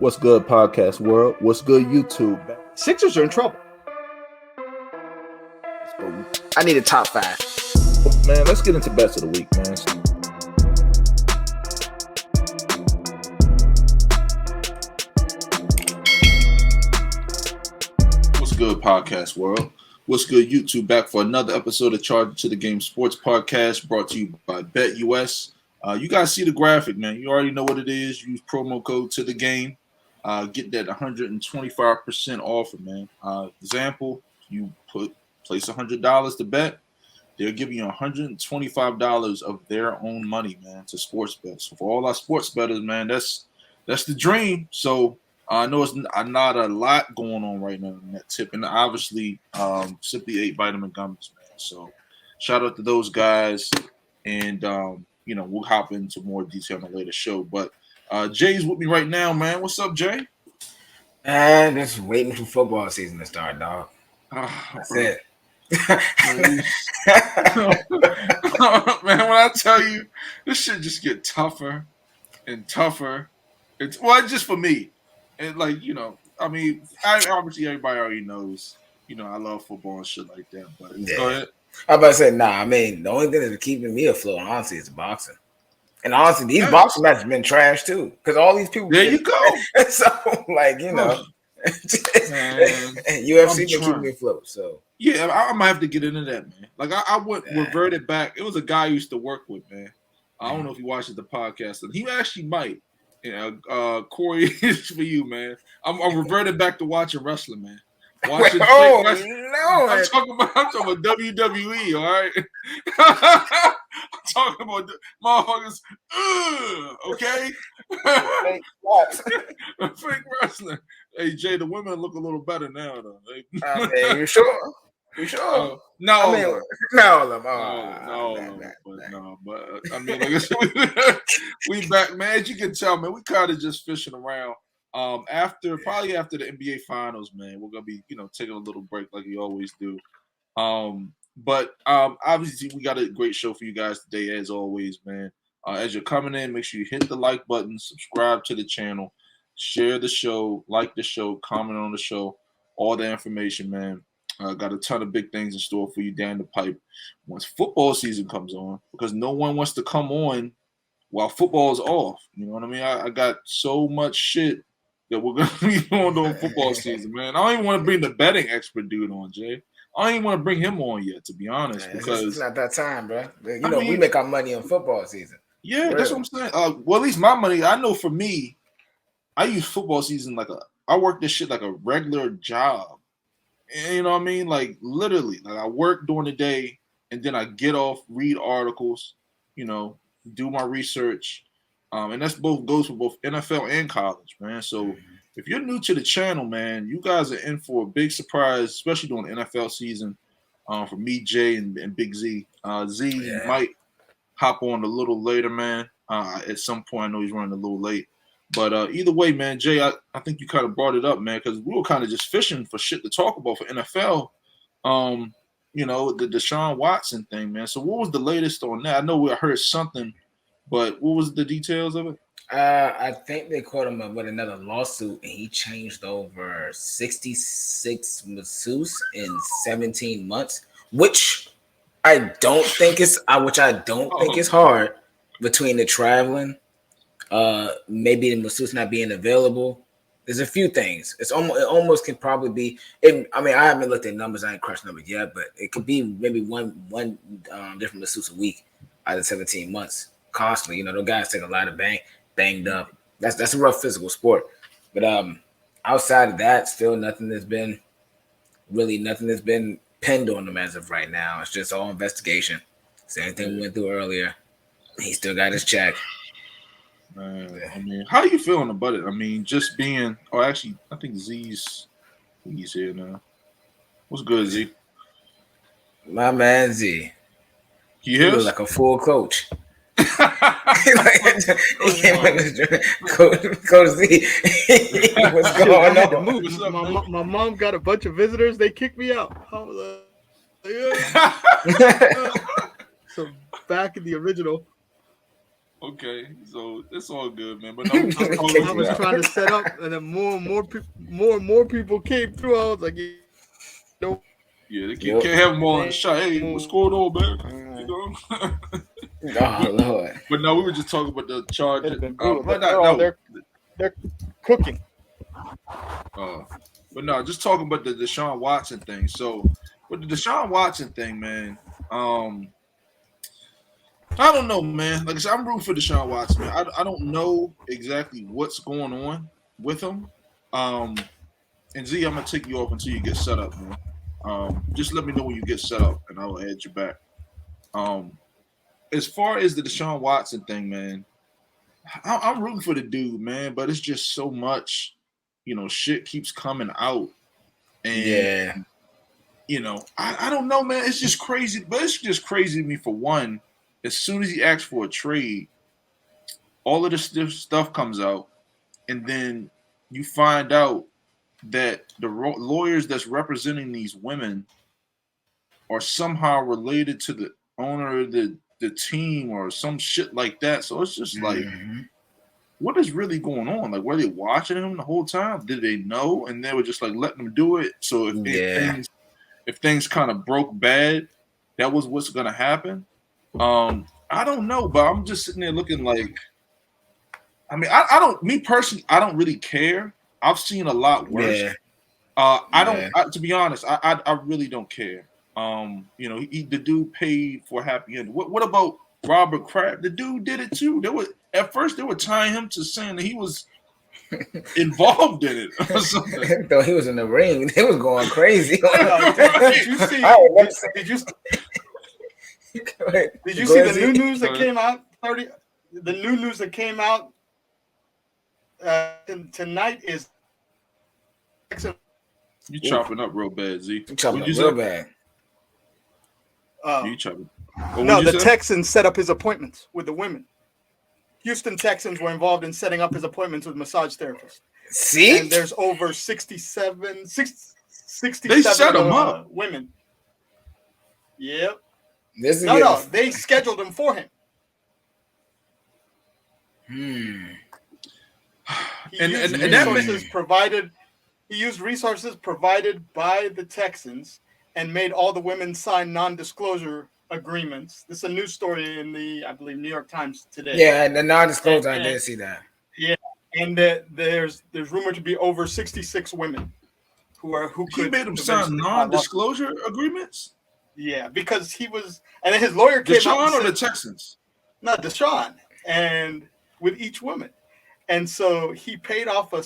What's good, podcast world? What's good, YouTube? Sixers are in trouble. I need a top 5. Man, let's get into bets of the week, man. What's good, podcast world? What's good, YouTube? Back for another episode of Charge to the Game Sports Podcast, brought to you by BetUS. You guys see the graphic, man. You already know what it is. Use promo code to the game. Get that 125% offer, man. Example, you place $100 to bet, they're giving you $125 of their own money, man, to sports bets. So for all our sports bettors, man, that's the dream. So I know it's not a lot going on right now in that tip, and obviously Simply 8 vitamin gummies, man. So shout out to those guys, and we'll hop into more detail on a later show, but. Jay's with me right now, man. What's up, Jay? And just waiting for football season to start, dog. That's it. Man, when I tell you, this shit just get tougher and tougher. It's just for me. And obviously everybody already knows, I love football and shit like that. But go ahead. I'm about to say, the only thing that's keeping me afloat, honestly, is boxing. And honestly, these boxing matches have been trash too, because all these people. There you go. So, UFC can keep me afloat. So yeah, I might have to get into that, man. Like I would revert it back. It was a guy I used to work with, man. I don't know if he watches the podcast, and he actually might. Corey, is for you, man. I'm reverted back to watching wrestling, man. Wrestling. No! I'm talking about WWE, all right? I'm talking about the motherfuckers, okay? Fake wrestling. Hey, Jay, the women look a little better now, though. You sure? You sure? No. But I mean, we back, man. As you can tell, man, we kind of just fishing around. After the NBA Finals, man, we're gonna be, taking a little break like we always do. But obviously we got a great show for you guys today, as always, man. As you're coming in, make sure you hit the like button, subscribe to the channel, share the show, like the show, comment on the show, all the information, man. Got a ton of big things in store for you down the pipe once football season comes on, because no one wants to come on while football is off. You know what I mean? I got so much shit that we're going to be on during football season, man. I don't even want to bring the betting expert dude on, Jay. I don't even want to bring him on yet, to be honest, because it's not that time, bro. We make our money on football season. Yeah, really. That's what I'm saying. Well, at least my money, I know for me, I use football season I work this shit like a regular job. And you know what I mean? Like, literally, I work during the day, and then I get off, read articles, do my research. And that's goes for both NFL and college, man. So if you're new to the channel, man, you guys are in for a big surprise, especially during the NFL season. For me, Jay, and Big Z. Might hop on a little later, man. At some point, I know he's running a little late. But either way, man, Jay, I think you kind of brought it up, man, because we were kind of just fishing for shit to talk about for NFL. The Deshawn Watson thing, man. So what was the latest on that? I know I heard something. But what was the details of it? I think they caught him up with another lawsuit, and he changed over 66 masseuses in 17 months, which I don't think is hard between the traveling, maybe the masseuse not being available. There's a few things. It almost can probably be. I haven't looked at numbers. I ain't crushed numbers yet, but it could be maybe one different masseuse a week out of 17 months. Constantly, those guys take a lot of banged up. That's a rough physical sport. But outside of that, still nothing that's been pinned on him as of right now. It's just all investigation. Same thing we went through earlier. He still got his check. Man, how are you feeling about it? I mean, just being. Oh, actually, I think Z's here now. What's good, Z? My man Z. You hear us? Like a full coach. Coach Z, what's going on? My mom got a bunch of visitors. They kicked me out. I was like, yeah. So back in the original Okay, so it's all good, man. But no, we just I talking. was trying to set up, and then more and more people came through. I was like, no, Yeah, they Yep. can't have them all in the shot. Hey, what's going on, man? You know. Oh Lord. But no, we were just talking about the charges. it's been brutal. But not, They're cooking. But no, just talking about the Deshaun Watson thing. So with the Deshaun Watson thing, man, I don't know, man. Like I said, I'm rooting for Deshaun Watson, man. I don't know exactly what's going on with him. And Z, I'm gonna take you off until you get set up, man. Just let me know when you get set up, and I will add you back. As far as the Deshaun Watson thing, man, I'm rooting for the dude, man. But it's just so much, shit keeps coming out, and I don't know, man. It's just crazy, but it's just crazy to me. For one, as soon as he asks for a trade, all of this stuff comes out, and then you find out that the lawyers that's representing these women are somehow related to the owner of the team or some shit like that. So it's just like, what is really going on? Like, were they watching him the whole time? Did they know? And they were just like letting him do it. So if things kind of broke bad, that was what's going to happen. I don't know, but I'm just sitting there looking like, me personally, I don't really care. I've seen a lot worse. To be honest, I really don't care. The dude paid for a happy ending. What about Robert Kraft? The dude did it too. At first they were tying him to saying that he was involved in it or something. Though he was in the ring, they was going crazy. Did you see? Did you see the new news that came out? The new news that came out tonight is. You chopping up real bad, Z. Chopping up real bad. You chopping? No, the Texans set up his appointments with the women. Houston Texans were involved in setting up his appointments with massage therapists. See? And there's over 67 they set him up. Women. Yep. No, they scheduled him for him. He used resources provided by the Texans and made all the women sign non-disclosure agreements. This is a news story in the, I believe, New York Times today. Yeah, the non-disclosure, I did see that. Yeah, and there's rumored to be over 66 women who could. He made them sign non-disclosure agreements. Yeah, because he was, and then his lawyer came out. Deshaun or the Texans? No, Deshaun, and with each woman, and so he paid off the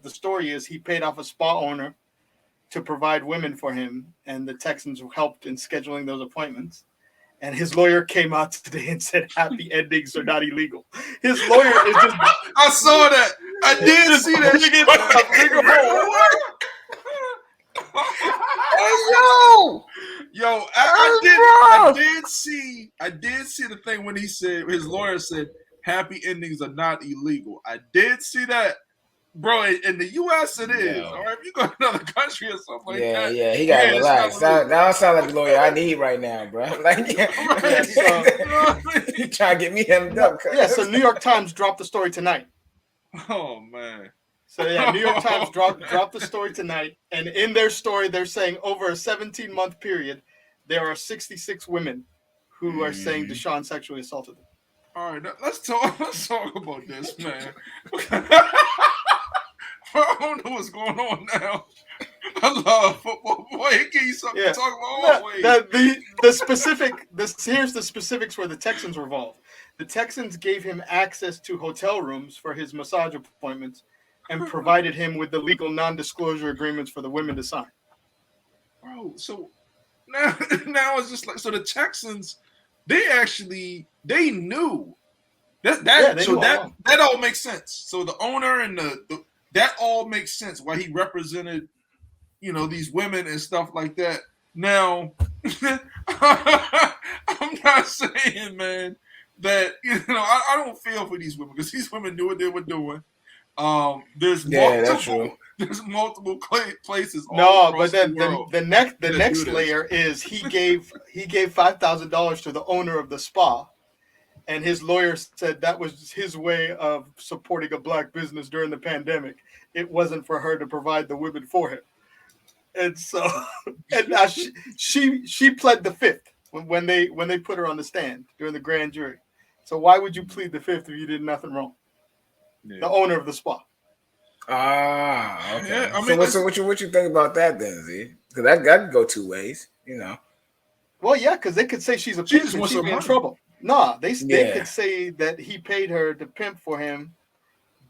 story is he paid off a spa owner to provide women for him, and the Texans helped in scheduling those appointments. And his lawyer came out today and said happy endings are not illegal. His lawyer is just. I saw that. I did see that. Yo, I did see the thing when he said his lawyer said happy endings are not illegal. I did see that. Bro, in the U.S. it is. All right, if you go to another country or something like that. Yeah, he got to relax. That don't sound like the lawyer I need right now, bro. Like, you trying to get me hemmed up. So New York Times dropped the story tonight. Oh, man. So, New York Times dropped the story tonight. And in their story, they're saying over a 17-month period, there are 66 women who are saying Deshaun sexually assaulted them. All right, let's talk about this, man. I don't know what's going on now. I love football. Boy, it gives you something to talk about always. Here's the specifics where the Texans were involved. The Texans gave him access to hotel rooms for his massage appointments and provided him with the legal non-disclosure agreements for the women to sign. Bro, so now it's just like, so the Texans, they knew that all makes sense. So the owner and the that all makes sense why he represented, these women and stuff like that. Now, I'm not saying, man, that I don't feel for these women because these women knew what they were doing. There's multiple places. But then the next layer is he gave $5,000 to the owner of the spa, And his lawyer said that was his way of supporting a black business during the pandemic. It wasn't for her to provide the women for him. And so, and now she pled the fifth when they put her on the stand during the grand jury. So why would you plead the fifth if you did nothing wrong? Yeah. The owner of the spa. Ah, okay. Yeah, I mean, so what you think about that then, Z? Because that could go two ways, you know. Well, yeah, because they could say she's a pimp and she'd be in trouble. Nah, they could say that he paid her to pimp for him,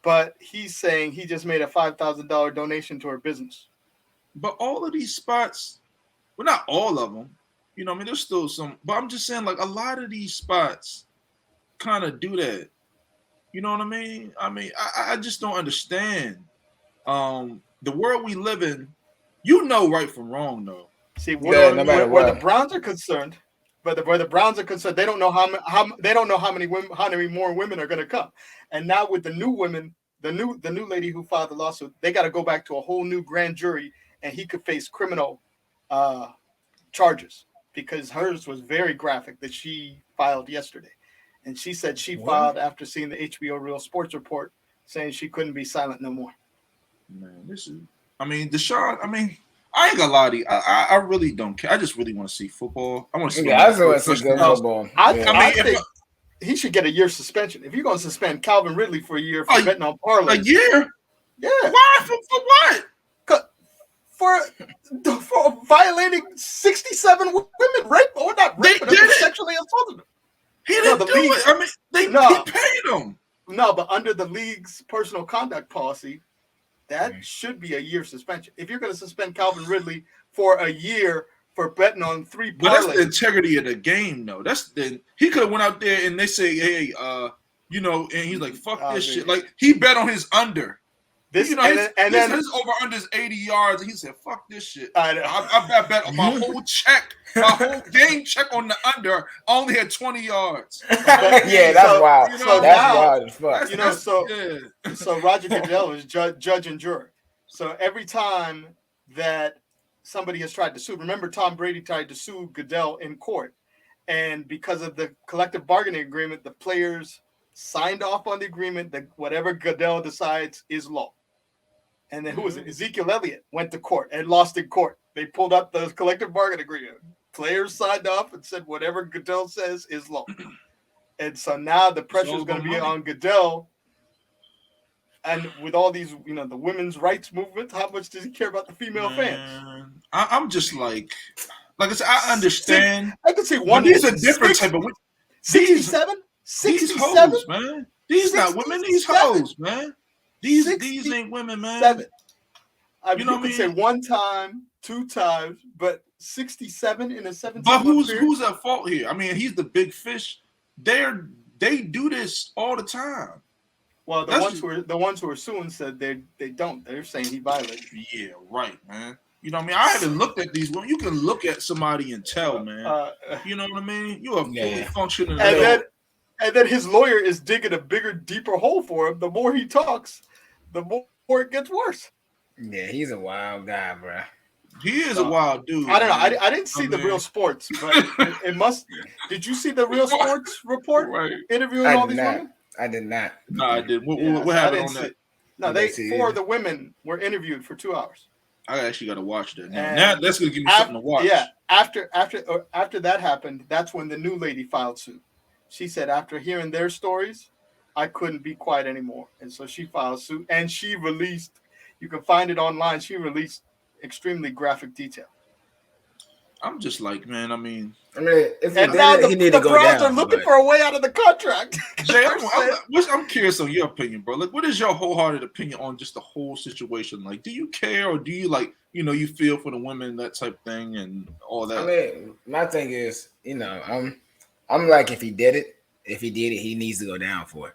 but he's saying he just made a $5,000 donation to her business. But all of these spots, well, not all of them, you know, I mean, there's still some, but I'm just saying, like, a lot of these spots kind of do that. You know what I mean? I just don't understand. The world we live in, you know right from wrong, though. See, where the Browns are concerned, where the Browns are concerned, they don't know how many more women are going to come. And now with the new women, the new lady who filed the lawsuit, they got to go back to a whole new grand jury, and he could face criminal charges because hers was very graphic that she filed yesterday. And she said she filed after seeing the HBO Real Sports report saying she couldn't be silent no more. Man, Deshawn, I ain't gonna lie to you. I really don't care. I just really want to see football. I want to see. Yeah, I just want to see good football. I think he should get a year suspension. If you're going to suspend Calvin Ridley for a year for betting on parlays. A year? Yeah. Why? For what? For violating 67 women, rape or not rape, but sexually assaulted them. He didn't do it. He paid him. No, but under the league's personal conduct policy, that should be a year suspension. If you're going to suspend Calvin Ridley for a year for betting on 3 parlays. But that's the integrity of the game, though. He could have went out there and they say, hey, and he's like, fuck this shit. Like, he bet on his under. His over-under is 80 yards, and he said, fuck this shit. I bet on my whole game check on the under. I only had 20 yards. Yeah, that's wild. That's wild as fuck. So Roger Goodell is judge and jury. So every time that somebody has tried to sue, remember Tom Brady tried to sue Goodell in court. And because of the collective bargaining agreement, the players signed off on the agreement that whatever Goodell decides is law. And then who was it? Ezekiel Elliott went to court and lost in court. They pulled up the collective bargaining agreement. Players signed off and said whatever Goodell says is law. And so now the pressure is going to be on Goodell. And with all these, the women's rights movement, how much does he care about the female fans? I'm just like I said, I understand. I can see one. These are different type of 67? 67? These hoes, man. These not women, these hoes, man. These ain't women, man. 7. You could say 1 time, 2 times, but 67 in a 17. But who's at fault here? I mean, he's the big fish. They do this all the time. Well, the ones who are suing said they don't. They're saying he violated. Yeah, right, man. You know what I mean? I haven't looked at these women. You can look at somebody and tell, man. You know what I mean? You are fully functioning. And then his lawyer is digging a bigger, deeper hole for him. The more he talks, the more it gets worse. Yeah, he's a wild guy, bro. He is a wild dude. I don't know. I didn't see the Real Sports, but it must. Did you see the Real Sports report interviewing all these women? I did not. No, I did. What happened on that? No, 4 of the women were interviewed for 2 hours. I actually got to watch that. Now that's gonna give me something to watch. Yeah. After that happened, that's when the new lady filed suit. She said after hearing their stories, I couldn't be quiet anymore, and so she filed suit. And she released. You can find it online. She released extremely graphic detail. I'm just like, man. If now the Browns are looking for a way out of the contract. Jay, I'm curious on your opinion, bro. Like, what is your wholehearted opinion on just the whole situation? Like, do you care, or do you you feel for the women, that type thing, and all that? My thing is, I'm like, if he did it, he needs to go down for it.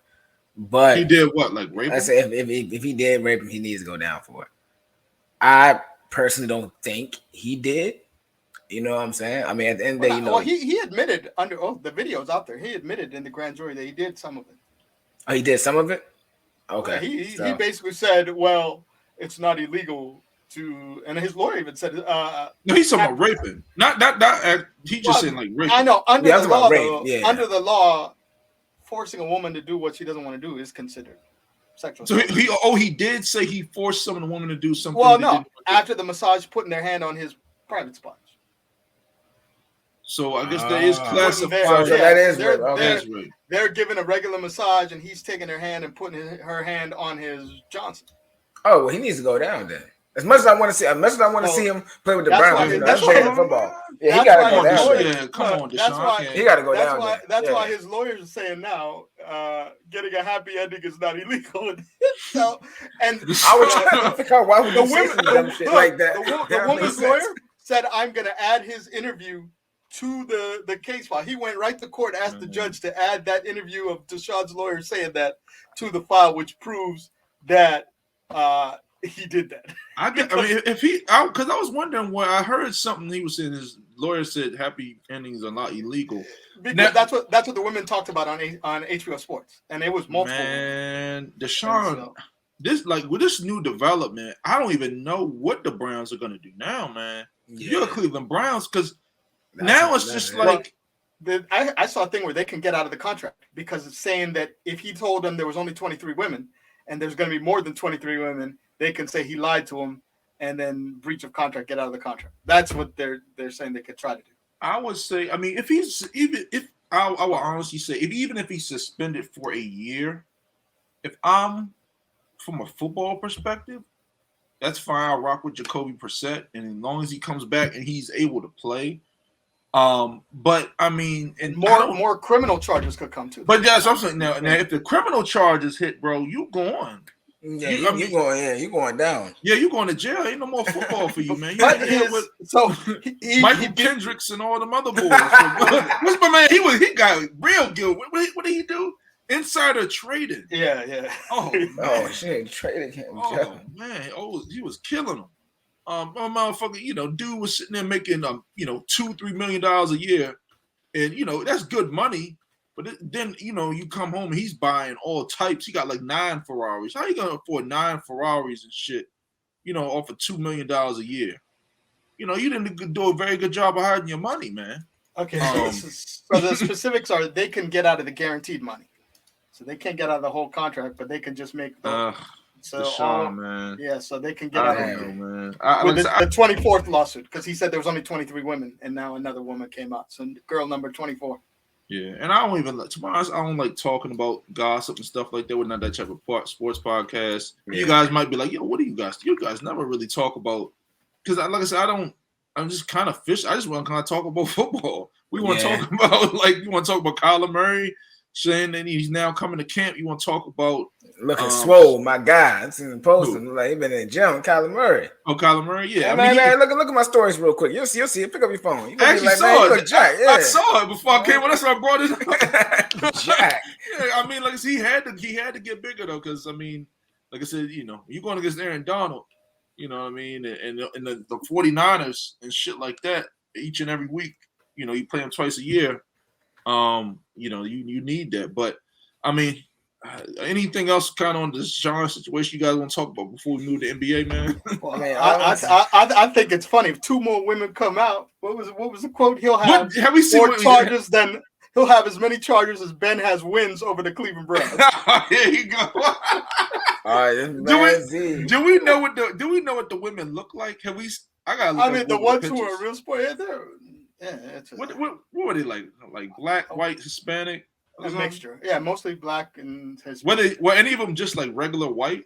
But he did what, like rape? I say if he did rape him, he needs to go down for it. I personally don't think he did. You know what I'm saying? I mean, at the end of the day, Well, he admitted the video's out there. He admitted in the grand jury that he did some of it. Oh, he did some of it? Okay. He basically said, well, it's not illegal to, and his lawyer even said, no, he's talking about raping. Not he just said like raping. I know, under the law, forcing a woman to do what she doesn't want to do is considered sexual. So he did say he forced some of the women to do something. Well, no, after the massage, putting their hand on his private spots. So I guess that is classified. So that is they're giving a regular massage, and he's taking her hand and putting her hand on his Johnson. Oh, well, he needs to go down then. As much as I want to see him play with the Browns, that's football. Yeah, he got to go down. Yeah, come on, Deshaun. He got to go down. That's why his lawyers are saying now, getting a happy ending is not illegal. So, and I was trying to figure out why would the shit like that. The woman's lawyer said, "I'm going to add his interview to the case file." He went right to court, asked the judge to add that interview of Deshaun's lawyer saying that to the file, which proves that he did that. Because I was wondering why I heard something he was saying. His lawyer said happy endings are not illegal. Because that's what the women talked about on BetUS Sports, and it was multiple. Man, Deshaun, with this new development, I don't even know what the Browns are gonna do now, man. Yeah. You're Cleveland Browns, because now it's just like. I saw a thing where they can get out of the contract because it's saying that if he told them there was only 23 women and there's going to be more than 23 women, they can say he lied to them and then breach of contract, get out of the contract. That's what they're saying they could try to do. I would say, I mean, I will honestly say, even if he's suspended for a year, if I'm from a football perspective, that's fine. I'll rock with Jacoby Brissett, and as long as he comes back and he's able to play. But I mean, and more criminal charges could come too. But that's what I'm saying. Now, if the criminal charges hit, bro, you going. Yeah, you going down. Yeah, you going to jail. Ain't no more football for you, man. Michael Kendricks and all them other boys. What's my man? He got real good. What did he do? Insider trading. Yeah. Oh, shit, traded him. Oh man, he was killing them. Motherfucker, dude was sitting there making $2-3 million a year, and that's good money. But then you come home and he's buying all types. He got like 9 Ferraris. How you gonna afford 9 Ferraris and shit? Off of $2 million a year. You didn't do a very good job of hiding your money, man. Okay, so the specifics are they can get out of the guaranteed money, so they can't get out of the whole contract, but they can just make the. Deshaun, man. Yeah, so they can get out of it, man. With the 24th lawsuit, because he said there was only 23 women, and now another woman came out. So girl number 24. Yeah, and I don't even, to be honest, I don't like talking about gossip and stuff like that. We're not that type of sports podcast. Yeah. You guys might be like, yo, what do you guys? You guys never really talk about, because like I said, I'm just kind of fish. I just want to kind of talk about football. We want to talk about, you want to talk about Kyler Murray saying that he's now coming to camp. You want to talk about looking swole, my guy. I seen him posting like he been in the gym. Kyler Murray. Oh, Kyler Murray, yeah. Man, look at my stories real quick. You'll see it. Pick up your phone. You actually saw it. I saw it before I came. That's why I brought it up. Jack. Yeah, I mean, like he had to get bigger though, because I mean, like I said, you're going against Aaron Donald. You know what I mean, and the 49ers and shit like that each and every week. You play them twice a year. You need that, but I mean, anything else kind of on this genre situation you guys want to talk about before we move to NBA, man? Well, I think it's funny if 2 more women come out. What was the quote? He'll have more charges than he'll have as many charges as Ben has wins over the Cleveland Browns. There you go. All right, do we know what the women look like? The ones who are real sport. What were they like? Like black, white, Hispanic? A mixture. Yeah, mostly black and Hispanic. Were any of them just like regular white?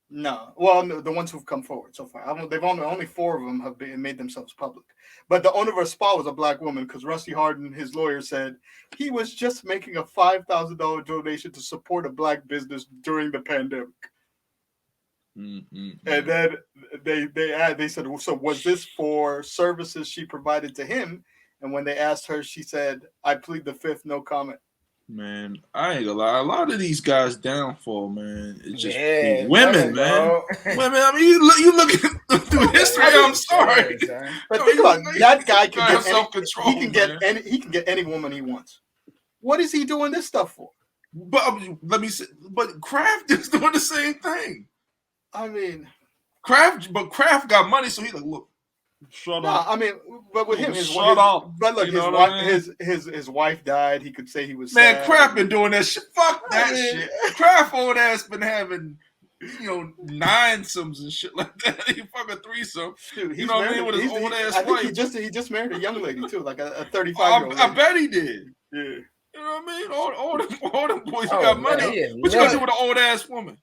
No. Well, no, the ones who've come forward so far. They've only 4 of them have made themselves public. But the owner of a spa was a black woman because Rusty Harden, his lawyer, said he was just making a $5,000 donation to support a black business during the pandemic. Mm-hmm. And then they said, well, so was this for services she provided to him? And when they asked her, she said, I plead the 5th, no comment. Man, I ain't gonna lie. A lot of these guys' downfall, man, it's just women, man. Women. I mean, you look through history. I'm sorry, but think about it. That guy he can get any woman he wants. What is he doing this stuff for? But let me say, but Kraft is doing the same thing. I mean, Kraft got money, so he's like, look, Shut No, up. I mean, but with him, Shut up. But look, You his know what wife, I mean? his wife died. He could say he was Man, sad. Kraft been doing that shit. Fuck I that mean- shit. Kraft old ass been having, 9-somes and shit like that. He fucking threesome. Dude, he's You know what I mean? married- With his he's- old he- ass I think wife. he just married a young lady too, like a 35-year-old. I bet he did. Yeah. You know what I mean? All them boys who Oh, got man, money. he is What you gonna do living. with an old ass woman?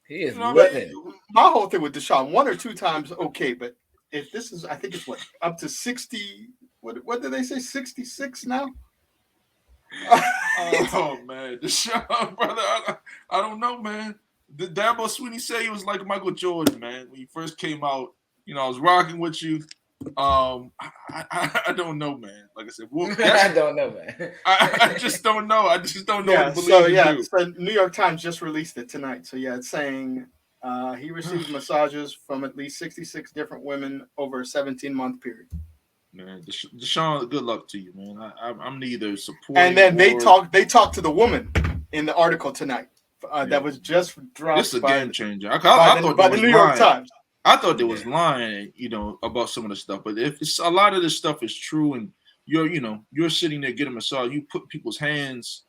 He is You know what I living. mean? My whole thing with Deshaun, 1 or 2 times, okay, but if this is, I think it's up to 60. What did they say? 66 now. Oh man, Deshaun, brother, I don't know, man. The Dabo Sweeney say he was like Michael Jordan, man. When he first came out, I was rocking with you. I don't know, man. Like I said, I don't know, man. I just don't know. I just don't know Yeah, what to believe in you. so New York Times just released it tonight. So yeah, it's saying he received massages from at least 66 different women over a 17-month period. Man, Deshaun, good luck to you, man. I'm neither supporting. And then they talked to the woman in the article tonight that was just dropped. This is a game changer. I by thought the New York Times. I thought there was lying, about some of the stuff. But if it's a lot of this stuff is true, and you're sitting there getting a massage, you put people's hands,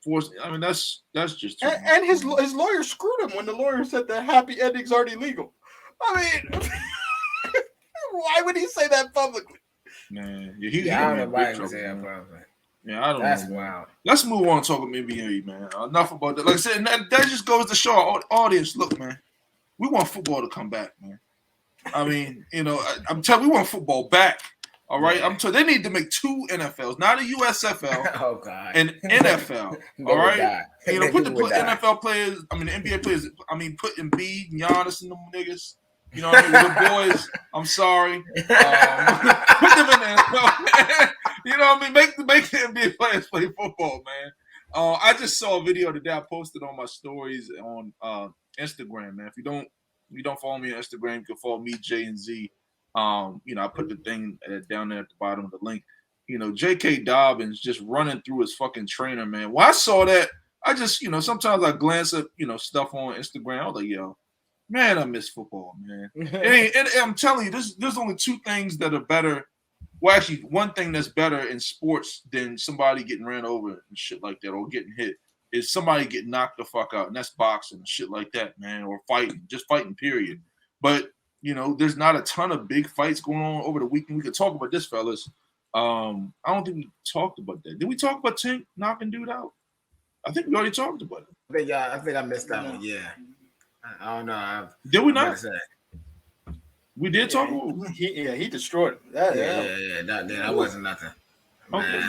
force. I mean, that's just. Too And his lawyer screwed him when the lawyer said the happy ending's already legal. I mean, why would he say that publicly? Man, I don't know why he was saying that publicly. Yeah, I don't That's know. wild. Let's move on and talk about NBA, man. Enough about that. Like I said, that just goes to show our audience. Look, man, we want football to come back, man. I mean, I'm telling you, we want football back. All right, Yeah. I'm telling they need to make 2 NFLs, not a USFL, Oh God. and NFL. All right, put the NFL players. I mean, the NBA players. I mean, put Embiid, Giannis, and them niggas. You know what I mean? The boys. I'm sorry. Put them in the NFL. You know what I mean? Make the NBA players play football, man. I just saw a video today. I posted on my stories on Instagram, man. If you don't follow me on Instagram, you can follow me, Jay and Z. I put the thing down there at the bottom of the link. J.K. Dobbins just running through his fucking trainer, man. When I saw that, I just, sometimes I glance at, stuff on Instagram. I was like, yo, man, I miss football, man. And I'm telling you, there's only 2 things that are better. Well, actually, one thing that's better in sports than somebody getting ran over and shit like that, or getting hit, is somebody getting knocked the fuck out, and that's boxing and shit like that, man, or just fighting, period. But there's not a ton of big fights going on over the weekend. We could talk about this, fellas. I don't think we talked about that. Did we talk about Tank knocking dude out? I think we already talked about it. I think I missed that one. Yeah, I don't know. Did we not? We did talk about it. He destroyed him. That wasn't nothing. Okay.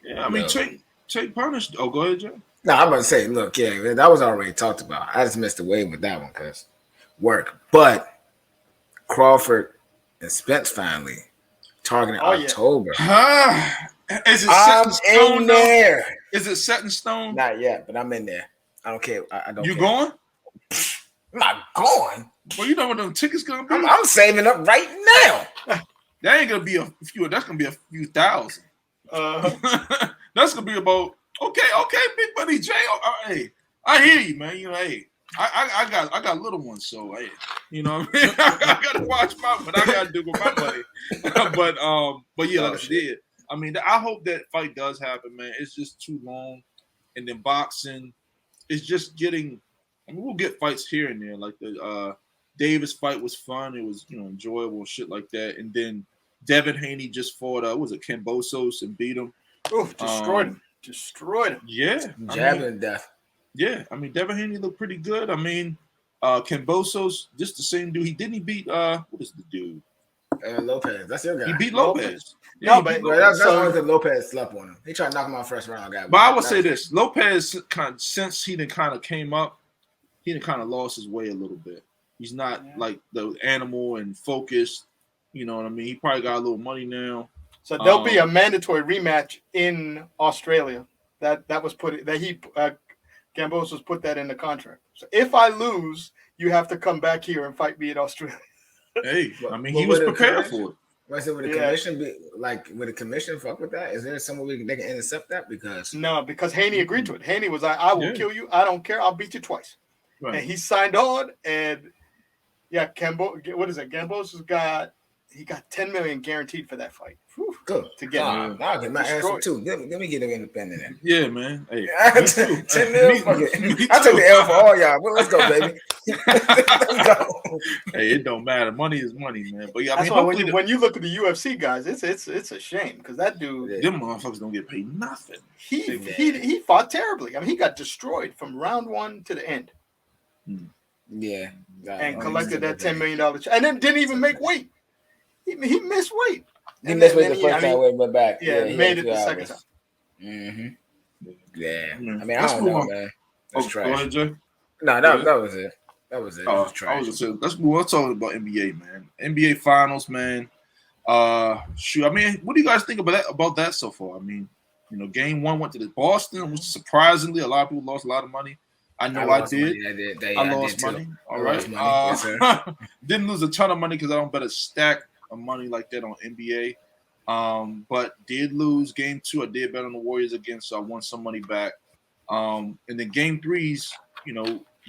Yeah, I mean, Tank punished. Oh, go ahead, Jay. No, I'm about to say, look, yeah, that was already talked about. I just missed the wave with that one because work. But Crawford and Spence finally targeting October. Is it set in stone? There. Is it set in stone? Not yet, but I'm in there. I don't care. I don't. You care. going? I'm not going. Well, you know what them tickets gonna be. I'm saving up right now. That ain't gonna be a few. That's gonna be a few thousand. That's gonna be about okay, big buddy Jay. Hey, I hear you, man. Hey, I got little ones, so hey, you know what I mean. I gotta watch what I gotta do with my money. but yeah, like I said, I mean, I hope that fight does happen, man. It's just too long, and then boxing is just getting. I mean, we'll get fights here and there, like the Davis fight was fun. It was enjoyable, shit like that. And then Devin Haney just fought was it Kambosos and beat him. Oh, destroyed him. Yeah, jabbing death. Yeah, I mean Devin Haney looked pretty good. I mean, Kambosos, just the same dude. He beat what is the dude? Lopez. That's your guy. He beat Lopez. Yeah, no, but that's only because Lopez slept on him. He tried to knock him out first round. But I would say this: Lopez, since he kind of came up, he kind of lost his way a little bit. He's not like the animal and focused. You know what I mean? He probably got a little money now. So there'll be a mandatory rematch in Australia. That was Kambosos put that in the contract. So if I lose, you have to come back here and fight me in Australia. Hey, I mean, he was prepared for it. Would the commission be would the commission fuck with that? Is there some way they can intercept that? Because Haney agreed to it. Haney was like, I will kill you. I don't care. I'll beat you twice. Right. And he signed on, and Kambosos got he got $10 million guaranteed for that fight. Whew, Good. to get I'll get my ass destroyed. too. Let me get an independent in. Yeah, man. Hey, me 10 too. mil, fuck it. Me I took too. the L for all y'all. Well, let's go, baby. Let's go. Hey, it don't matter. Money is money, man. But yeah, I That's mean, why when you look at the UFC guys, it's a shame because that dude, them motherfuckers don't get paid nothing. he fought terribly. I mean, he got destroyed from round 1 to the end. Yeah. And collected that $10 million and then didn't even make weight. He missed weight. He missed weight the first time we went back. Yeah, he made had it the 2 second hours. time. Mm-hmm. Yeah. Mm. I mean, I don't know, man. That's trash. Go ahead, Jay. No, that was it. That was it. It was trash. I was just saying, let's move on talking about NBA, man. NBA Finals, man. Shoot. I mean, what do you guys think about that so far? I mean, Game 1 went to Boston, which surprisingly a lot of people lost a lot of money. I know I did. I lost money. All right. Yes, sir. Didn't lose a ton of money because I don't bet a stack of money like that on NBA. But did lose Game 2. I did bet on the Warriors again, so I won some money back. And then Game 3's,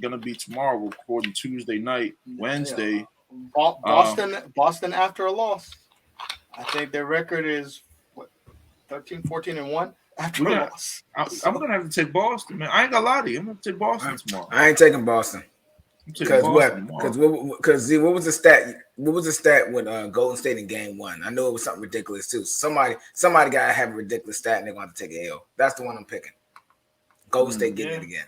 gonna be tomorrow, recording Tuesday night, Wednesday. Boston after a loss. I think their record is 13, 14-1 after a loss. I'm gonna have to take Boston, man. I ain't gonna lie to you. I'm gonna take Boston tomorrow. I ain't taking Boston. Because what was the stat? What was the stat when Golden State in Game 1? I know it was something ridiculous too. Somebody gotta have a ridiculous stat, and they're gonna have to take an L. That's the one I'm picking. Golden State getting it again.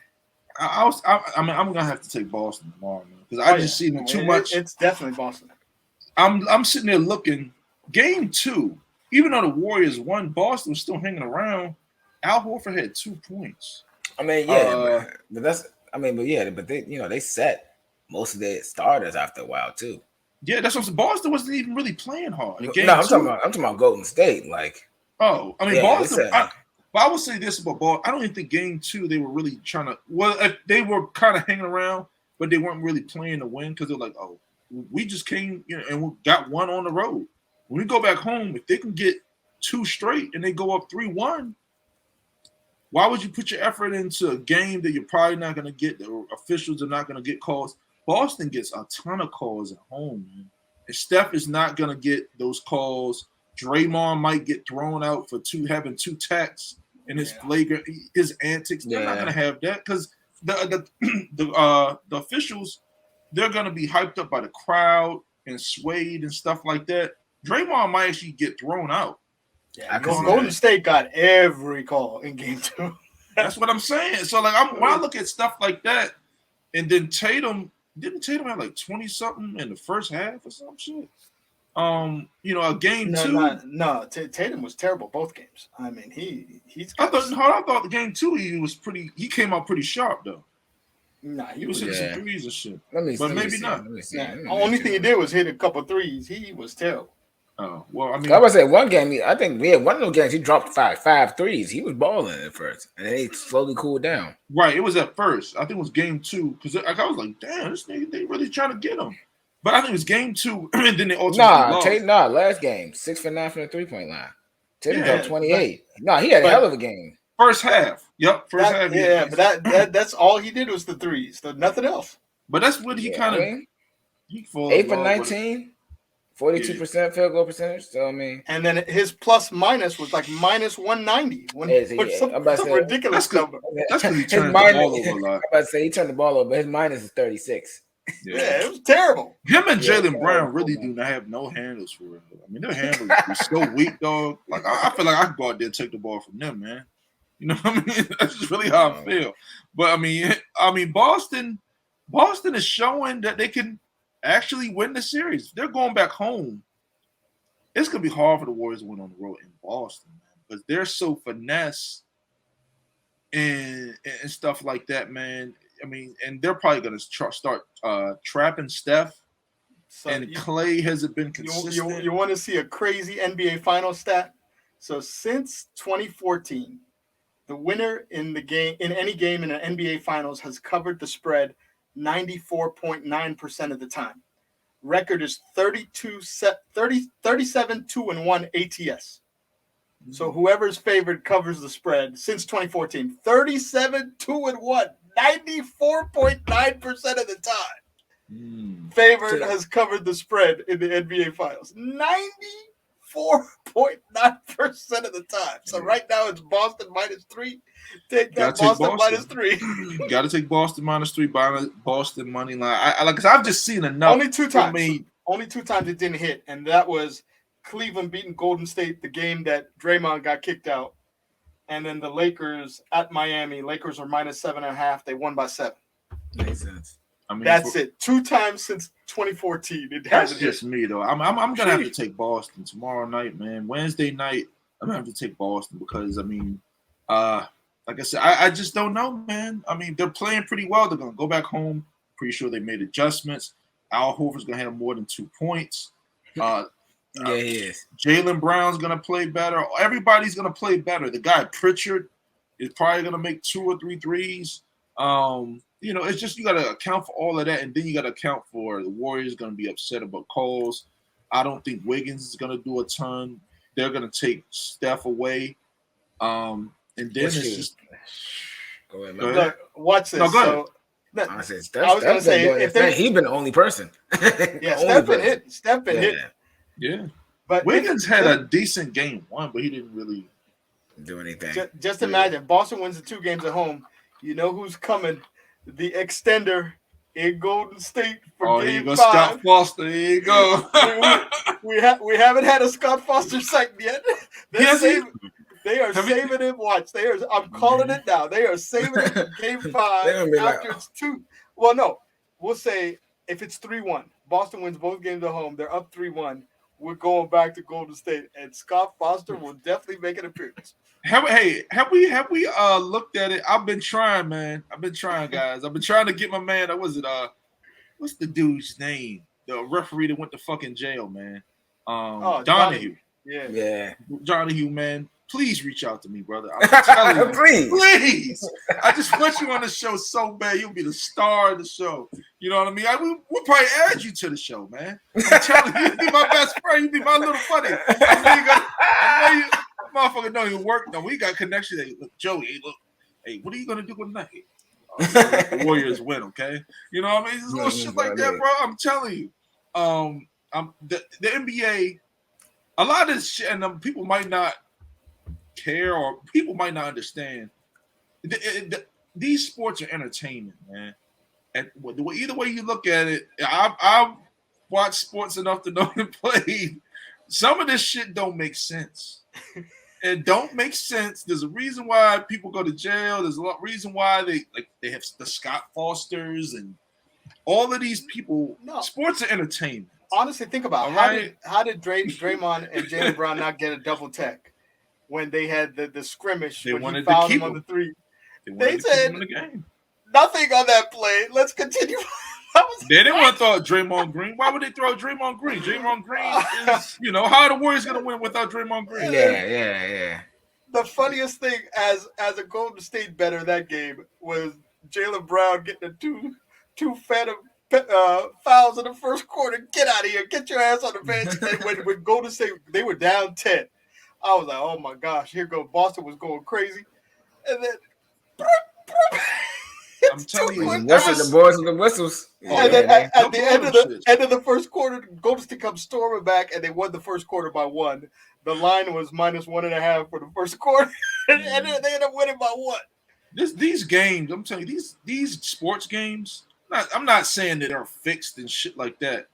I'm gonna have to take Boston tomorrow, man, because I just see them too much. It's definitely Boston. I'm sitting there looking. Game 2, even though the Warriors won, Boston was still hanging around. Al Horford had 2 points. I mean, but they set most of their starters after a while too. Yeah, that's what I'm saying. Boston wasn't even really playing hard. I'm talking about Golden State. Boston. But I will say this about Boston. I don't even think Game 2 they were really trying to. Well, they were kind of hanging around, but they weren't really playing to win because they're like, oh, we just came, and we got one on the road. When we go back home, if they can get 2 straight and they go up 3-1, why would you put your effort into a game that you're probably not going to get? The officials are not going to get calls. Boston gets a ton of calls at home, man. And Steph is not going to get those calls. Draymond might get thrown out for having 2 tacks and his flagrant, his antics. They're not going to have that because the officials, they're going to be hyped up by the crowd and swayed and stuff like that. Draymond might actually get thrown out. Yeah, Golden State got every call in Game 2. That's what I'm saying. So, when I look at stuff like that, and then didn't Tatum have like 20-something in the first half or some shit? A Game 2. No, Tatum was terrible both games. I mean, he's. I thought the Game 2 he came out pretty sharp though. Nah, he was hitting some threes and shit. Maybe not. The only thing he did was hit a couple threes. He was terrible. Oh, well, I mean, I was say one game. I think one of those games he dropped five threes. He was balling at first, and then he slowly cooled down. Right, it was at first. I think it was Game 2 because I was like, damn, this nigga, they really trying to get him. But I think it was Game 2, and then they ultimately lost. Last game 6 for 9 from the 3-point line. Tatum dropped 28. He had a hell of a game. First half, first half. Yeah, but that's all he did was the threes, so nothing else. But that's what he kind of. 8 for 19. 42% field goal percentage. So and then his plus minus was like minus 190. Some ridiculous number. That's because he turned the ball over a lot. I'm about to say he turned the ball over, but his minus is 36. Yeah, it was terrible. Him and Jaylen Brown really do not have no handles for it. I mean, their handles are so weak, dog. Like I feel like I could go out there and take the ball from them, man. You know what I mean? That's just really how I feel. But I mean, Boston is showing that they can actually win the series. They're going back home. It's gonna be hard for the Warriors to win on the road in Boston, man, because they're so finesse and stuff like that, man. I mean, and they're probably gonna start trapping Steph. And Clay hasn't been consistent. You want to see a crazy NBA final stat? So since 2014, the winner in any game in an NBA Finals has covered the spread 94.9% of the time. Record is 37-2-1 ATS. So whoever's favored covers the spread since 2014. 37-2-1, 94.9% of the time. Favorite has covered the spread in the NBA Finals 94.9% of the time. So right now it's Boston -3. Take that Boston -3. Got to take Boston -3. Boston money line. Because I've just seen enough. Only two times. Only 2 times it didn't hit, and that was Cleveland beating Golden State, the game that Draymond got kicked out, and then the Lakers at Miami. Lakers were -7.5. They won by 7. Makes sense. I mean, that's it. 2 times since 2014. That's just me though. I'm gonna have to take Boston tomorrow night, man. Wednesday night, I'm gonna have to take Boston because like I said, I just don't know, man. I mean, they're playing pretty well. They're gonna go back home. Pretty sure they made adjustments. Al Horford's gonna have more than 2 points. Yeah, he is. Jaylen Brown's gonna play better. Everybody's gonna play better. The guy Pritchard is probably gonna make 2 or 3 threes. It's just you got to account for all of that, and then you got to account for the Warriors going to be upset about calls. I don't think Wiggins is going to do a ton. They're going to take Steph away, and then it's just. Go ahead, man. Look, watch this. No, go ahead. I was going to say if he's been the only person. Yeah, Steph been hit. Yeah, but Wiggins had a decent game 1, but he didn't really do anything. Just imagine Boston wins the 2 games at home. You know who's coming? The extender in Golden State for Game 5. Scott Foster. There you go. we haven't had a Scott Foster sighting yet. They are saving him. Watch. I'm calling it now. They are saving it for Game 5 after it's 2. Well, no. We'll say if it's 3-1, Boston wins both games at home. They're up 3-1. We're going back to Golden State, and Scott Foster will definitely make an appearance. Have we looked at it? I've been trying, man. I've been trying, guys. I've been trying to get my man. What's the dude's name? The referee that went to fucking jail, man. Donahue. Yeah. Donahue, man. Please reach out to me, brother. I'm telling you, please. I just want you on the show so bad. You'll be the star of the show. You know what I mean? We'll probably add you to the show, man. I'm telling you, you'll be my best friend. You'll be my little buddy. I know you. Motherfucker don't even work. No, we got connection. Hey, look, Joey, hey, what are you gonna do with night? The Warriors win, okay? You know what I mean? There's little shit like that, bro. I'm telling you. The NBA, a lot of this shit, and people might not care or people might not understand. These sports are entertainment, man. And either way you look at it, I've watched sports enough to know and played. Some of this shit don't make sense. It don't make sense. There's a reason why people go to jail. There's a reason why they have the Scott Fosters and all of these people. No. Sports are entertainment. Honestly, think about how did Draymond and Jaylen Brown not get a double tech when they had the scrimmage when he fouled him on the 3? They said the game. Nothing on that play. Let's continue. They didn't want to throw Draymond Green. Why would they throw Draymond Green? Draymond Green is, how are the Warriors going to win without Draymond Green? Yeah. The funniest thing as a Golden State bettor that game was Jaylen Brown getting the two phantom fouls in the first quarter. Get out of here. Get your ass on the bench. And when Golden State, they were down 10. I was like, oh, my gosh. Here goes. Boston was going crazy. And then I'm telling you, the boys with the whistles. And then at the end of the first quarter, Golden State comes storming back, and they won the first quarter by 1. The line was -1.5 for the first quarter, and then they ended up winning by 1. These games, I'm telling you, these sports games. I'm not saying that they're fixed and shit like that,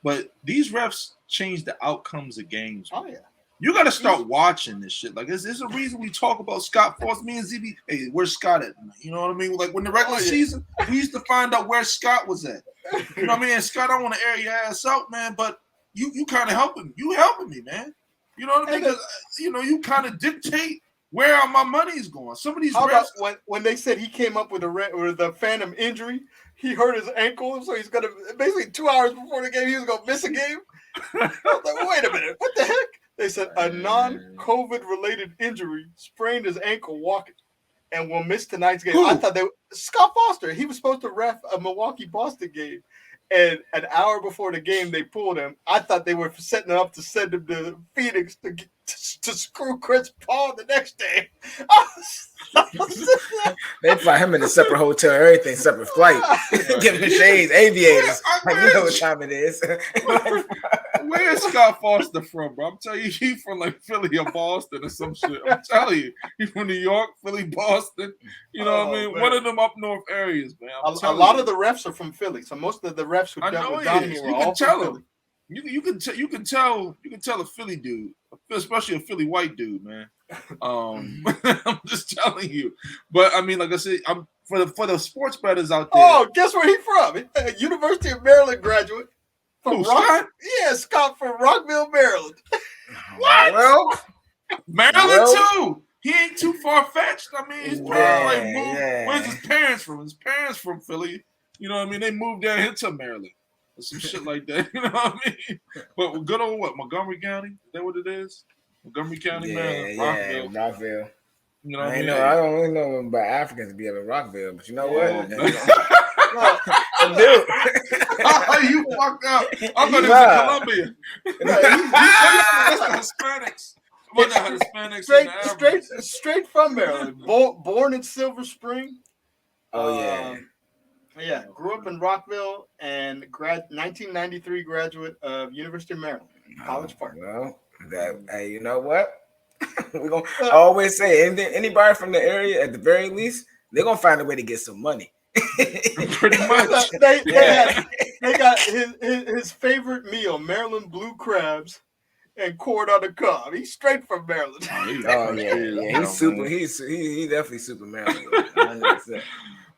but these refs change the outcomes of games. Oh yeah. You got to start watching this shit. Like, there's a reason we talk about Scott Foster. Me and ZB, hey, where's Scott at? You know what I mean? Like, when the regular season, we used to find out where Scott was at. You know what I mean? And Scott, I want to air your ass out, man, but you kind of helping. You helping me, man. You know what I mean? Because, you kind of dictate where my money's going. Some of these refs. When they said he came up with a phantom injury, he hurt his ankle, so he's going to, basically 2 hours before the game, he was going to miss a game. I was like, wait a minute, what the heck? They said a non-COVID related injury sprained his ankle walking and will miss tonight's game. I thought Scott Foster, he was supposed to ref a Milwaukee-Boston game, And an hour before the game, they pulled him. I thought they were setting up to send him to Phoenix to screw Chris Paul the next day. They fly him in a separate hotel, everything, separate flight. Give him shades, aviators. Like, you know what time it is. Where is Scott Foster from, bro? I'm telling you, he's from like Philly or Boston or some shit. I'm telling you, he's from New York, Philly, Boston. You know what I mean? Man. One of them up north areas, man. A lot of the refs are from Philly, so most of the refs who dealt with Donahue were all from Philly. You can tell a Philly dude, especially a Philly white dude, man. I'm just telling you. But I mean, like I said, I'm for the sports bettors out there. Oh, guess where he's from? University of Maryland graduate. Scott? Yeah, Scott from Rockville, Maryland. What? Well, Maryland too. He ain't too far fetched. I mean, he's probably moved. Where's his parents from? His parents from Philly. You know what I mean? They moved down here to Maryland or some shit like that. You know what I mean? But good old what? Montgomery County? Is that what it is? Montgomery County, Maryland. Rockville. You know what I mean? I don't really know about Africans to be up in Rockville, but you know what? Dude. Oh, you fucked up. I thought it was in Colombia. That's the Hispanics. Straight from Maryland. Born in Silver Spring. Oh, yeah. Yeah, grew up in Rockville and 1993 graduate of University of Maryland, College Park. Well, hey, you know what? We're gonna always say anybody from the area, at the very least, they're gonna find a way to get some money. Pretty much. They got his favorite meal, Maryland blue crabs and corn on the cob. He's straight from Maryland. Oh yeah. He's super. He's definitely super Maryland. 100%.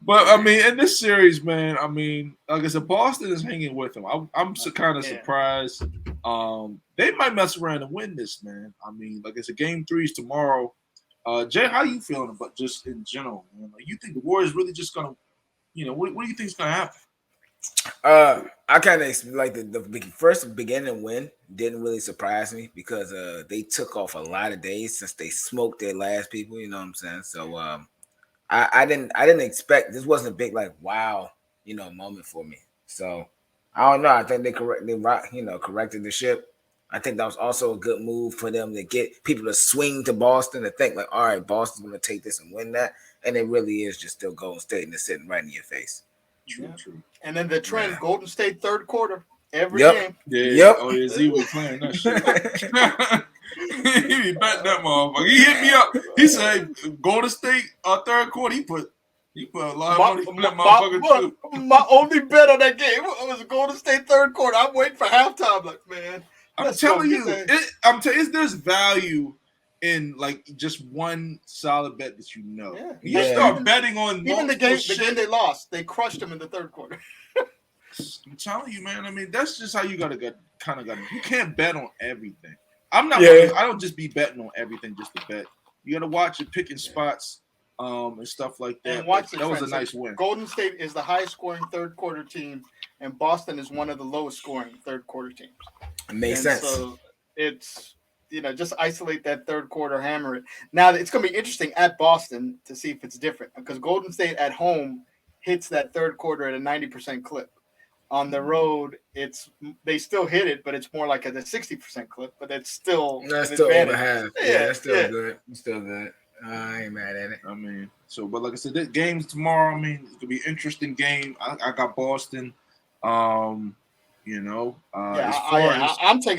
But I mean, in this series, man, I mean, like I said, Boston is hanging with them. I'm kind of surprised. They might mess around and win this, man. I mean, like I said, Game 3 is tomorrow. Jay, how you feeling about just in general, man? Like, you think the Warriors really just gonna, what do you think is gonna happen? I kind of like the first beginning win didn't really surprise me because they took off a lot of days since they smoked their last people. You know what I'm saying? So I didn't expect this wasn't a big like wow moment for me. So I don't know. I think they corrected the ship. I think that was also a good move for them to get people to swing to Boston and think like, all right, Boston's going to take this and win that, and it really is just still Golden State and it's sitting right in your face. True. And then the trend, Golden State third quarter every game. Yeah. Oh yeah, Z was playing that shit. He be betting that motherfucker. He hit me up. He said Golden State third quarter. He put a lot of money on that motherfucker too. My only bet on that game was Golden State third quarter. I'm waiting for halftime. Like, man, I'm telling you, there's value in like just one solid bet that you know. Yeah. You start betting on even the game they lost, they crushed them in the third quarter. I'm telling you, man. I mean, that's just how you gotta you can't bet on everything. I'm not. I don't just be betting on everything just to bet. You gotta watch it, picking spots, and stuff like that. And watch that was a nice win. Golden State is the highest scoring third quarter team, and Boston is one of the lowest scoring third quarter teams. It makes sense. So it's just isolate that third quarter, hammer it. Now it's gonna be interesting at Boston to see if it's different because Golden State at home hits that third quarter at a 90% clip. On the road, they still hit it, but it's more like at a 60% clip. But it's still over half. Yeah, that's still good. It's still good. I ain't mad at it. I mean, but like I said, this game's tomorrow. I mean, it's gonna be an interesting game. I got Boston. I'm taking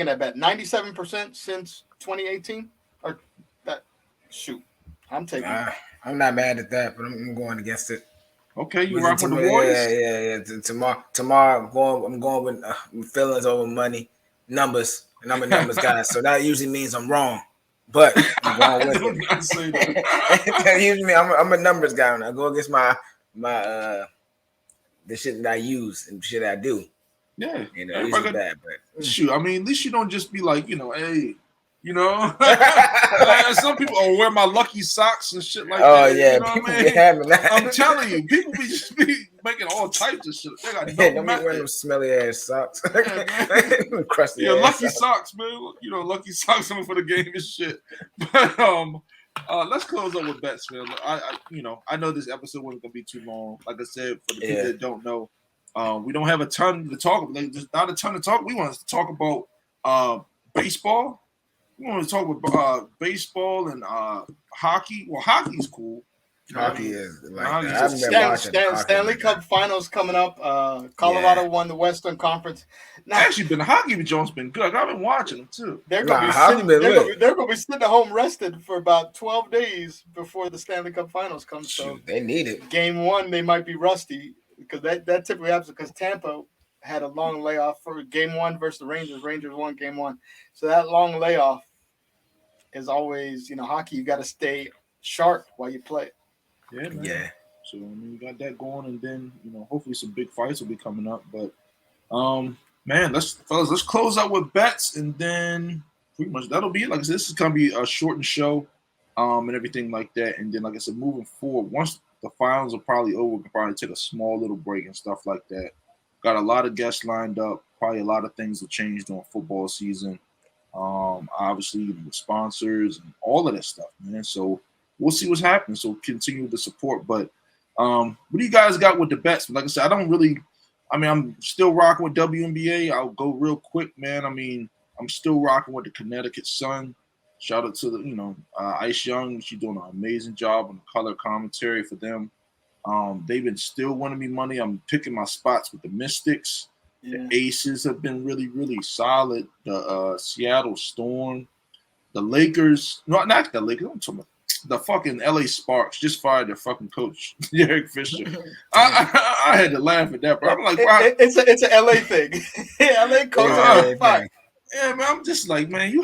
that bet. 97% since 2018. Or that shoot, I'm taking. I'm not mad at that, but I'm going against it. Okay, you rock with the Warriors? Yeah. Tomorrow, I'm going with feelings over money, numbers, and I'm a numbers guy. So that usually means I'm wrong, but I'm going with it. That usually means I'm a numbers guy. When I go against my the shit that I use and shit I do. Yeah, usually bad, but shoot. I mean, at least you don't just be like, hey. Some people wear my lucky socks and shit like that. Oh yeah, people be having that. I'm telling you, people be making all types of shit. They got don't be wearing them smelly ass socks. Crusty lucky socks, man. Lucky socks for the game and shit. But let's close up with bets, man. I know this episode wasn't gonna be too long. Like I said, for the people that don't know, We don't have a ton to talk. Like, there's not a ton to talk. We want to talk about baseball. We want to talk about baseball and hockey. Well, hockey's cool. Hockey is like Hockey that. I haven't been watching hockey Stanley like Cup that. Finals coming up. Colorado won the Western Conference. Now, Actually, the hockey Jones been good. Like, I've been watching them too. they're gonna be hockey sitting, been they're, lit. gonna, they're gonna be sitting at home rested for about 12 days before the Stanley Cup Finals comes. So Shoot, they need it. game one, they might be rusty because that typically happens because Tampa had a long layoff for game one versus the Rangers. Rangers won game one. So that long layoff is always, hockey, you got to stay sharp while you play. Yeah, man. Yeah. So I mean, we got that going, and then hopefully some big fights will be coming up. But man, let's close out with bets, and then pretty much that'll be it. Like I said, this is gonna be a shortened show, and everything like that. And then, like I said, moving forward, once the finals are probably over, we can probably take a small little break and stuff like that. Got a lot of guests lined up. Probably a lot of things will change during football season. Obviously, with sponsors and all of that stuff, man. So we'll see what's happening. So continue the support. But what do you guys got with the bets? Like I said, I'm still rocking with WNBA. I'll go real quick, man. I mean, I'm still rocking with the Connecticut Sun. Shout out to the, Ice Young. She's doing an amazing job on the color commentary for them. They've been still winning me money. I'm picking my spots with the Mystics. Yeah. The Aces have been really, really solid. The Seattle Storm. The Lakers. No, not the Lakers. I'm talking about the fucking LA Sparks just fired their fucking coach, Derek Fisher. I had to laugh at that, bro. I'm like, wow. It's an LA thing. LA coach are fired. Yeah, man. I'm just like, man, you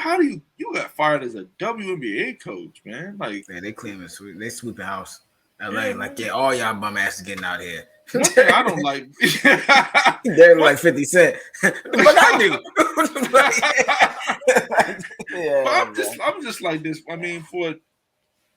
got fired as a WNBA coach, man? Like, yeah, they claiming sweep. They sweep the house. LA, all y'all bum asses getting out here. One thing I don't like. They're like 50 Cent. But I do. Yeah, but I'm just like this. I mean,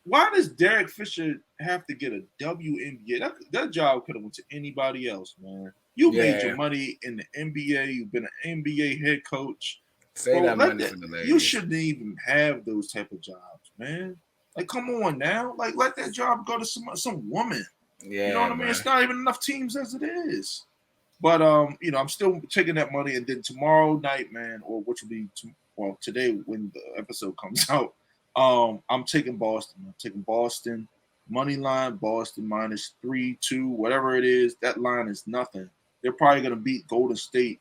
why does Derek Fisher have to get a WNBA? That job could have went to anybody else, man. You made your money in the NBA. You've been an NBA head coach. Say that money for the ladies. You shouldn't even have those type of jobs, man. Like, come on now. Like, let that job go to some woman. Yeah, you know what I mean? It's not even enough teams as it is. But I'm still taking that money, and then tomorrow night, man, or which will be today when the episode comes out, I'm taking Boston. I'm taking Boston money line, Boston -3-2, whatever it is. That line is nothing. They're probably gonna beat Golden State.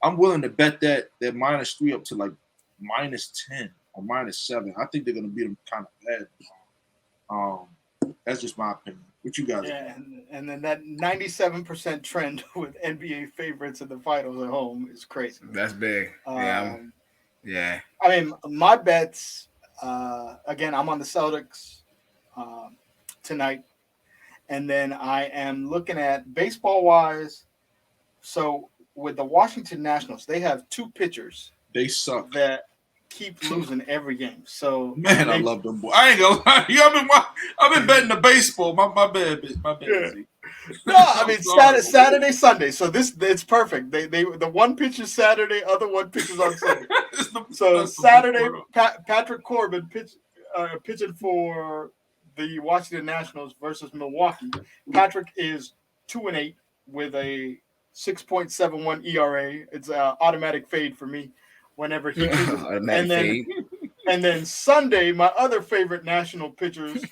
I'm willing to bet that -3 up to like -10 or -7. I think they're gonna beat them kind of bad. That's just my opinion. What you guys? Yeah, and then that 97% trend with NBA favorites in the finals at home is crazy. That's big. Yeah. I mean, my bets. Again, I'm on the Celtics tonight, and then I am looking at baseball-wise. So with the Washington Nationals, they have two pitchers. They suck. That keep losing every game. So man, I love them boys. I ain't gonna lie. I've been betting the baseball. My bad. Yeah. No, I mean Saturday, Sunday. So it's perfect. They the one pitch is Saturday, other one pitches on Sunday. So Saturday, Patrick Corbin pitching for the Washington Nationals versus Milwaukee. Patrick is 2-8 with a 6.71 ERA. It's an automatic fade for me whenever he pitches. and then Sunday, my other favorite national pitchers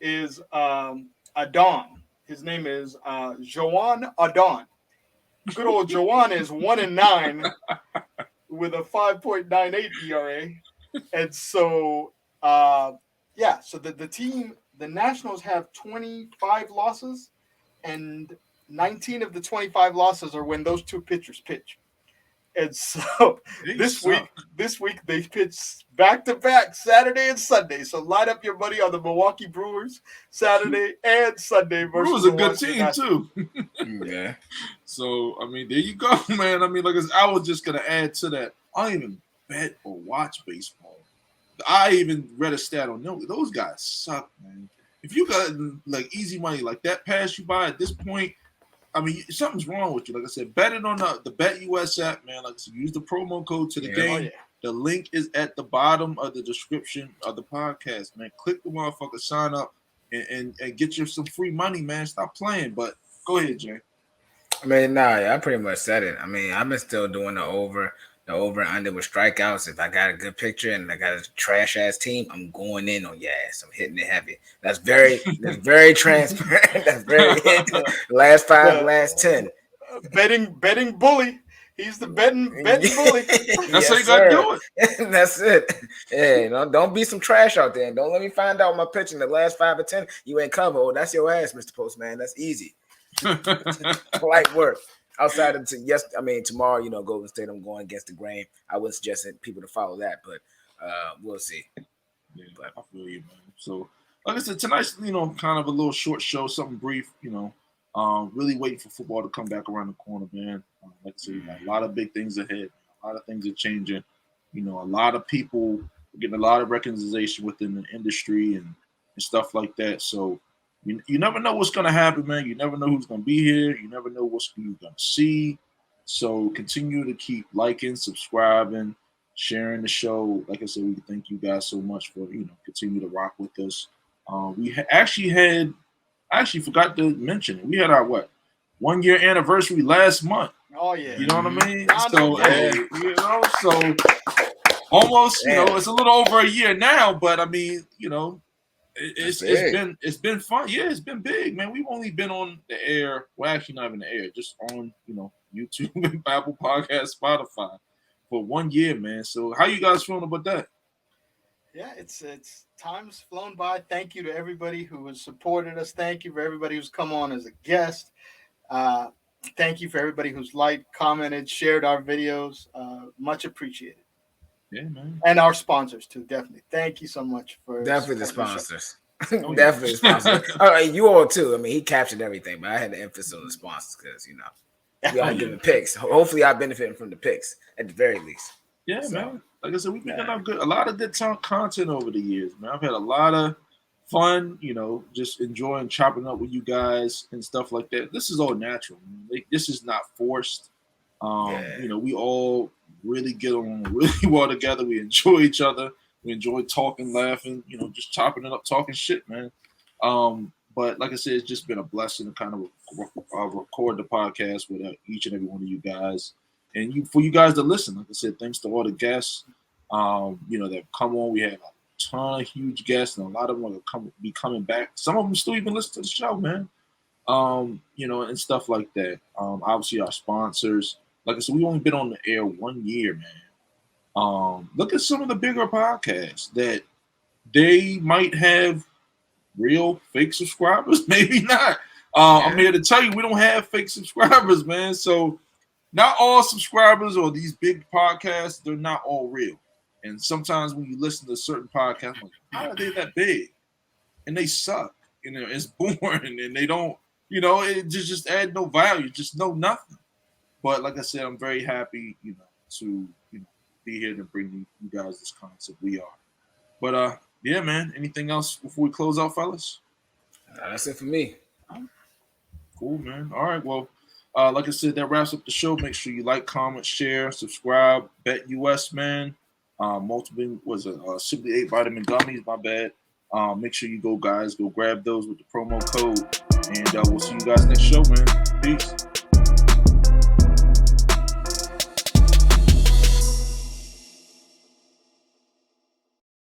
is Adon. His name is Joan Adon. Good old Joan is 1-9 with a 5.98 ERA. And so, so the Nationals have 25 losses, and 19 of the 25 losses are when those two pitchers pitch. And so this week they pitched back-to-back Saturday and Sunday. So line up your money on the Milwaukee Brewers Saturday and Sunday. Brewers a good team too. Yeah. So I mean, there you go, man. I mean, I was just gonna add to that. I don't even bet or watch baseball. I even read a stat on them. Those guys suck, man. If you got like easy money like that pass you by at this point, I mean, something's wrong with you. Like I said, bet it on the BetUS app, man. Like I said, use the promo code to the game. Yeah. The link is at the bottom of the description of the podcast, man. Click the motherfucker, sign up, and get you some free money, man. Stop playing. But go ahead, Jay. I mean, nah, I pretty much said it. I mean, I've been still doing the over and under with strikeouts. If I got a good picture and I got a trash ass team, I'm going in on your ass. I'm hitting it heavy. That's very transparent. That's very hit. Last 5, last 10. Betting bully. He's the betting bully. That's how you gotta do it. That's it. Hey, don't be some trash out there. And don't let me find out my pitch in the last 5 or 10. You ain't cover. Oh, that's your ass, Mr. Postman. That's easy. Light work. Outside of tomorrow, Golden State, I'm going against the grain. I wouldn't suggest people to follow that, but we'll see. Yeah, but I feel you, man. So, like I said, tonight's kind of a little short show, something brief. Really waiting for football to come back around the corner, man. Like I said, a lot of big things ahead. A lot of things are changing. A lot of people are getting a lot of recognition within the industry and stuff like that. So. You never know what's going to happen, man. You never know who's going to be here. You never know what you're going to see. So continue to keep liking, subscribing, sharing the show. Like I said, we thank you guys so much for, continue to rock with us. We actually forgot to mention it. We had our, 1 year anniversary last month. Oh, yeah. You know what I mean? So almost, it's a little over a year now, but I mean, it's been fun. Yeah, it's been big, man. We've only been on the air. Well, actually, not even the air, just on YouTube and Apple Podcast, Spotify for 1 year, man. So, how you guys feeling about that? Yeah, it's time's flown by. Thank you to everybody who has supported us. Thank you for everybody who's come on as a guest. Thank you for everybody who's liked, commented, shared our videos. Much appreciated. Yeah, man. And our sponsors too, definitely. Thank you so much for definitely the sponsors. Definitely the sponsors. All right, you all too. I mean, he captured everything, but I had to emphasize on the sponsors because we all giving picks. Hopefully, I'm benefiting from the picks at the very least. Yeah, man. Like I said, we've been a lot of good content over the years, man. I've had a lot of fun, just enjoying chopping up with you guys and stuff like that. This is all natural. This is not forced. We all really get on really well together. We enjoy each other. We enjoy talking, laughing, just chopping it up, talking shit, man. But like I said, it's just been a blessing to kind of record the podcast with each and every one of you guys. And for you guys to listen, like I said, thanks to all the guests, that have come on. We had a ton of huge guests, and a lot of them are be coming back. Some of them still even listen to the show, man. And stuff like that. Obviously, our sponsors. Like I said, we've only been on the air 1 year, man. Look at some of the bigger podcasts that they might have real fake subscribers, maybe not. I'm here to tell you, we don't have fake subscribers, man. So not all subscribers or these big podcasts, they're not all real. And sometimes when you listen to certain podcasts, like, how are they that big? And they suck. It's boring and they don't, it just add no value, just no nothing. But like I said, I'm very happy, to be here to bring you guys this concept. We are. But yeah, man. Anything else before we close out, fellas? That's it for me. Cool, man. All right. Well, like I said, that wraps up the show. Make sure you like, comment, share, subscribe. BetUS, man. Multiple Simply 8 vitamin gummies. My bad. Make sure you go grab those with the promo code. And we'll see you guys next show, man. Peace.